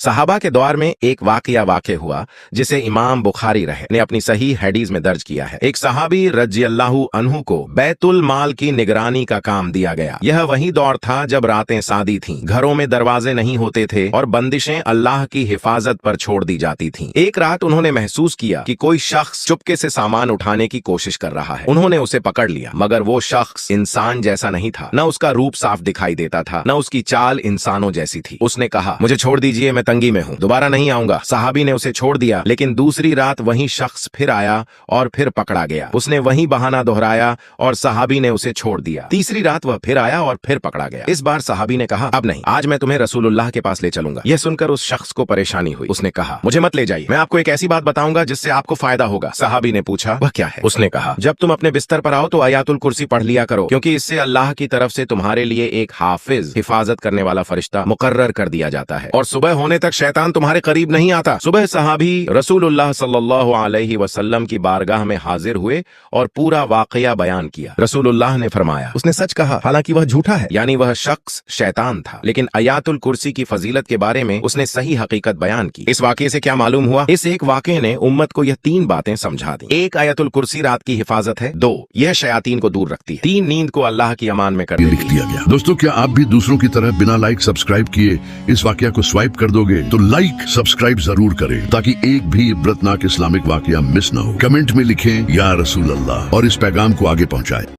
सहाबा के दौर में एक वाक़या हुआ जिसे इमाम बुखारी ने अपनी सही हदीस में दर्ज किया है। एक सहाबी रज़ियल्लाहु अन्हु को बैतुल माल की निगरानी का काम दिया गया। यह वही दौर था जब रातें सादी थीं, घरों में दरवाजे नहीं होते थे और बंदिशें अल्लाह की हिफाजत पर छोड़ दी जाती थीं। एक रात उन्होंने महसूस किया कि कोई शख्स चुपके से सामान उठाने की कोशिश कर रहा है। उन्होंने उसे पकड़ लिया, मगर वो शख्स इंसान जैसा नहीं था। न उसका रूप साफ दिखाई देता था, न उसकी चाल इंसानों जैसी थी। उसने कहा, मुझे छोड़ दीजिए, मैं तंगी में हूँ, दोबारा नहीं आऊंगा। सहाबी ने उसे छोड़ दिया, लेकिन दूसरी रात वही शख्स फिर आया और फिर पकड़ा गया। उसने वही बहाना दोहराया और सहाबी ने उसे छोड़ दिया। तीसरी रात वह फिर आया और फिर पकड़ा गया। इस बार सहाबी ने कहा, अब नहीं, आज मैं तुम्हें रसूलुल्लाह के पास ले चलूंगा। यह सुनकर उस शख्स को परेशानी हुई। उसने कहा, मुझे मत ले जाइए, मैं आपको एक ऐसी बात बताऊंगा जिससे आपको फायदा होगा। सहाबी ने पूछा, वह क्या है? उसने कहा, जब तुम अपने बिस्तर पर आओ तो आयातुल कुर्सी पढ़ लिया करो, क्योंकि इससे अल्लाह की तरफ से तुम्हारे लिए एक हाफिज, हिफाजत करने वाला फरिश्ता मुकर्रर कर दिया जाता है और सुबह होने तक शैतान तुम्हारे करीब नहीं आता। सुबह सहाबी रसूलुल्लाह सल्लल्लाहु अलैहि वसल्लम की बारगाह में हाजिर हुए और पूरा वाकया बयान किया। रसूलुल्लाह ने फरमाया, उसने सच कहा, हालांकि वह झूठा है, यानी वह शख्स शैतान था, लेकिन आयातुल कुर्सी की फजीलत के बारे में उसने सही हकीकत बयान की। इस वाकये से क्या मालूम हुआ? इस एक वाकये ने उम्मत को यह 3 बातें समझा दी। 1, आयातुल कुर्सी रात की हिफाजत है। 2, यह शयातीन को दूर रखती है। 3, नींद को अल्लाह की अमान में कर लिख दिया गया। दोस्तों, क्या आप भी दूसरों की तरह बिना लाइक सब्सक्राइब किए इस वाकया को स्वाइप कर दोगे? तो लाइक सब्सक्राइब जरूर करें ताकि एक भी इबरतनाक इस्लामिक वाकया मिस न हो। कमेंट में लिखें या रसूल अल्लाह और इस पैगाम को आगे पहुंचाएं।